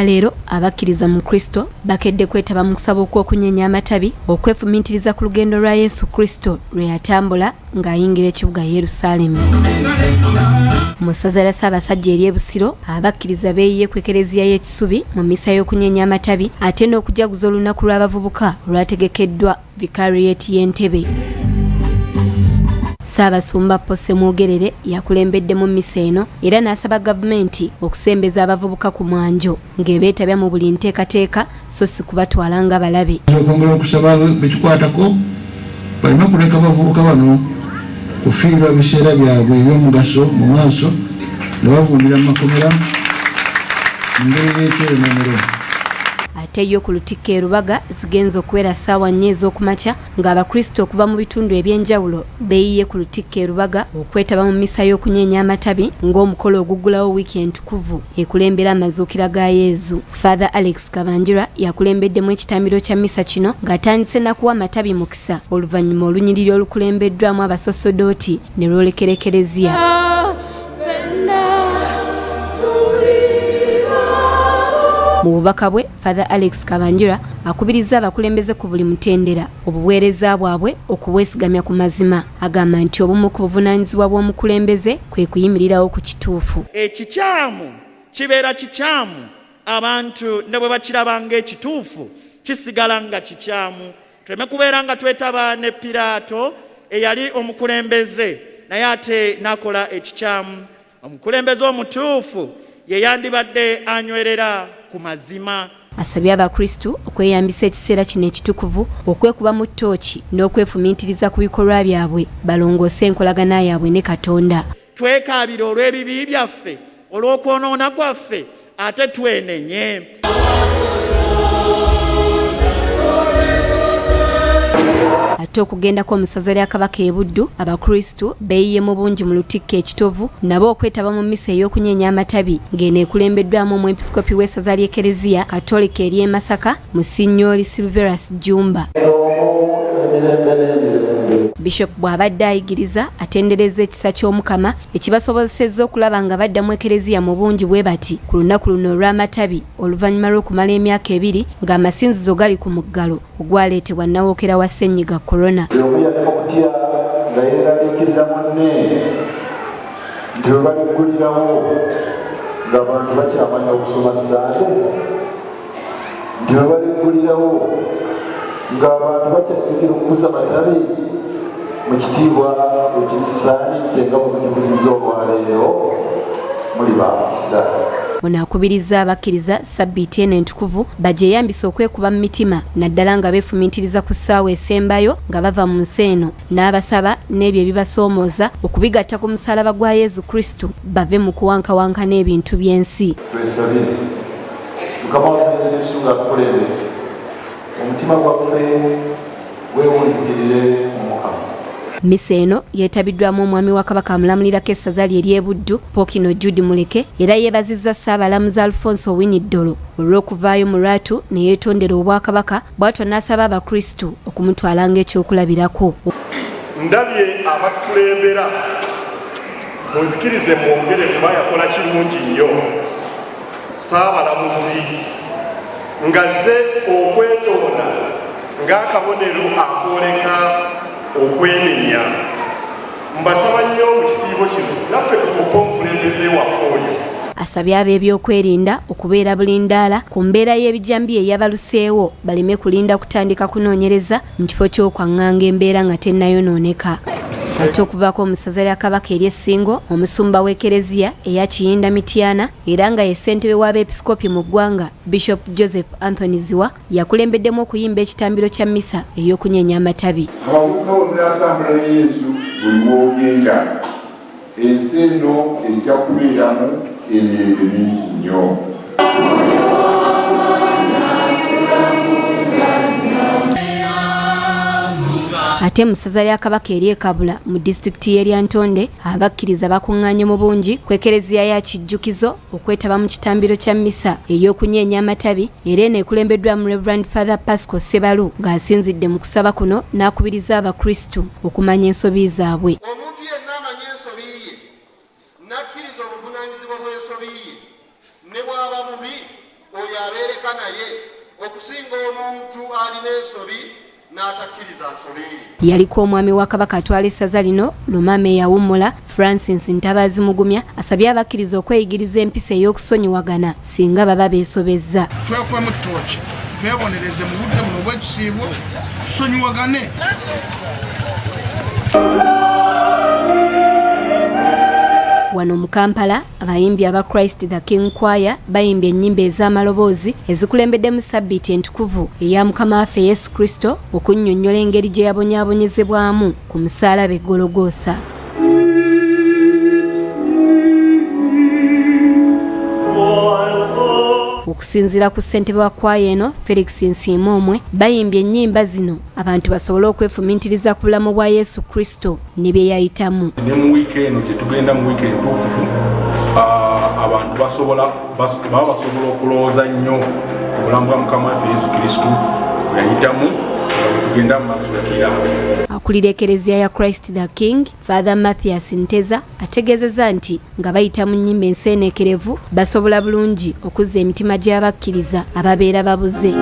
olwaleero abakkiriza mu Kristo bakedde kwetaba mu kusaba okw'okunyenya amatabi okwefumiitiriza ku lugendo lwa Yesu Kristu lwe yatambula ng'ayingira ekibuga Yerusaalemi. Mu ssaza lya Ssaabasajja ery'e Busiro abakkiriza beeyiye ku ekereziya y'ekisubi mu mmisa y'okunyenya amatabi ate n'okujaguza olunaku lw'abavubuka olwategekeddwa Vicariate y'Entebbe. Ssaabasumba Paul Ssemogerere yakulembedde mu mmisa eno era n'asaba gavumenti okusembeza abavubuka ku mwanjo ng'ebeetabya mu buli nteekateeka so si kubatwala nga balabe. Okwongera okusaba bekikwatako balina kuleka abavubuka bano kufiirwa biseera byabwe eby'omugaso mu maaso ne bavumbira mu makomera mu ngeri y'ekyeremenero. Ate yo ku lutikko e Rubaga zigenza okuwera ssaawa 4 ez'okumakya ng'Abakristo okuva mu bitundu eby'enjawulo beeyiye ku lutikko e Rubaga okwetaba mu mmisa y'okunyenya amatabi ng'omukolo oguggulawo wiiki entukuvu ekulembera amazuukira ga Yesu. Father Alex Kabanjira yakulembeddemu ekitambiro kya mmisa kino ng'atandise n'akuwa amatabi mukisa oluvannyuma olunyiriri olukulembeddwamu abasosodooti ne lwolekera ekereziya. Mu bubaka bwe Father Alex Kabanjira akubiriza abakulembeze ku buli mutendera obuweereza bwabwe okubwesigamya ku mazima. Agamba nti obumu ku buvunaanyizibwa bw'omukulembeze kwe kuyimirirawo ku kituufu. Ekikyamu kibeera kikyamu abantu ne bwe bakiraba ng'ekituufu kisigala nga kikyamu. Tuleme kubeera nga twetaba ne Piraato eyali omukulembeze naye ate n'akola ekikyamu. Omukulembeze omutuufu ye yandibadde anywerera ku mazima. Asabye Abakristu okweyambisa ekiseera kino ekitukuvu okwekuba mu ttooki n'okwefumiitiriza ku bikolwa byabwe balongoose enkolagana yaabwe ne Katonda. Twekaabira olw'ebibi byaffe olw'okwonoona kwaffe ate twenenye. Ate okugendako mu ssaza lya Kabaka e Buddu Abakristu beeyiye mu bungi mu lutikko ekitovu nabo okwetaba mu mmisa ey'okunyenya amatabi ng'eno ekulembeddwamu omwepiskopi w'essaza ly'ekereziya Katolika ery'e Masaka Monsignori Serverus Jumba. Bishop bw'abadde ayigiriza atendereza ekisa ky'Omukama ekibasobozesezza okulaba nga badda mu ekereziya mu bungi bwe bati ku lunaku luno olw'amatabi oluvannyuma lw'okumala emyaka 2 ng'amasinzizo gali ku muggalo ogwaleetebwa nnawookera wa ssennyiga korona. Ng'abantu bakyafikira okukuza amatabi mu kitiibwa ekisaanidde nga bwekikuzizza olwaleero muli bampisa. Ono akubiriza abakkiriza Ssabbiiti eno entukuvu bagyeyambisa okwekuba mu mitima naddala nga beefumiitiriza ku ssaawa esembayo nga bava mu nsi eno n'abasaba n'ebyo ebibasoomooza okubigatta ku musalaba gwa Yesu Kristu bave mu kuwankawanka n'ebintu by'ensi. Twesabire Mukama waffe Yesu Kristu ng'atukulembere omutima gwaffe weewunzikirire mu Mukama. Mmisa eno yeetabiddwamu omwami wa Kabaka amulamulirako essaza lye ery'e Buddu Ppookino Jude Muleke era yeebazizza Ssaabalamuzi Alfonso Winnie-Ddolo olw'okuvaayo mu lwatu ne yeetondera Obwakabaka bw'atyo n'asaba Abakristu okumutwala ng'ekyokulabirako. Ndabye abatukulembera munzikirize mwongere kuba yakola kirungi nnyo. Ssaabalamuzi ngazze okwetoona ng'akabonero akooleka okwenenya. Mbasaba nnyo mu kisiibo kino naffe tukupe omukulembeze waffe oyo. Asabye ab'ebyokwerinda okubeera bulindaala ku mbeera y'ebijambi eyabaluseewo baleme kulinda kutandika kunoonyereza mu kifo ky'okwaŋŋanga embeera nga tennayonooneka. Ate okuvaako omusaza lya Kabaka ery'Essingo omusumba w'ekereziya eya Kiyinda Mityana era nga ye ssentebe w'abeepiskopi mu ggwanga Bishop Joseph Anthony Ziwa yakulembeddemu okuyimba ekitambiro kya mmisa ey'okunyenya amatabi. Abavubuka bonna atambula ne Yesu buli w'ogenda ensi eno ejja kubeeramu emirembe mingi nnyo. Ate mu ssaza lya Kabaka ery'e Kabula mu disitulikiti y'erya Ntonde abakkiriza bakuŋŋaanye mu bungi ku ekereziya ya Kijjukizo okwetaba mu kitambiro kya mmisa ey'okunyenya amatabi era eno ekulembeddwamu Reverend Father Pascal Ssebalu ng'asinzidde mu kusaba kuno n'akubiriza Abakristu okumanya ensobi zaabwe. Omuntu yenna amanya ensobi ye n'akkiriza obuvunaanyizibwa bw'ensobi ye ne bw'aba mubi oyo abeereka naye okusinga omuntu alina ensobi n'atakkiriza nsobi. Yaliko omwami wa Kabaka atwala essaza lino Lumame yawummula Francis Ntabazi Mugumya asabye abakkiriza okweyigiriza empisa ey'okusonyiwagana singa baba beesobezza. Twekwemu ttooki twebonereze mu budde buno obw'ekisiibwa tusonyiwagane. Wano mu Kampala abayimbi aba Christ the King Choir bayimbye ennyimba ez'amaloboozi ezikulembeddemu ssabbiiti entukuvu eya Mukama waffe Yesu Kristo okunnyonnyola engeri gye yabonyaabonyezebwamu ku musaalaba Gologoosa. Okusinziira ku ssentebe wa kwaya eno Felix Nsiimomwe bayimbye ennyimba zino abantu basobole okwefumintiriza ku bulamu bwa Yesu Kristo ne bye yayitamu. Ne mu wiikendi gye tugenda mu wiikendi ntuukuvu abantu baba basobola okulowooza nnyo obulamu bwa Mukama waffe Yesu Kristu bwe yayitamu tugenda mu mazuukira. Akulira ekereziya ya Christ the King Father Mathias Nteza ategeezezza nti nga bayita mu nnyimba enseeneekerevu basobola bulungi okuzza emitima gy'abakkiriza ababeera babuze.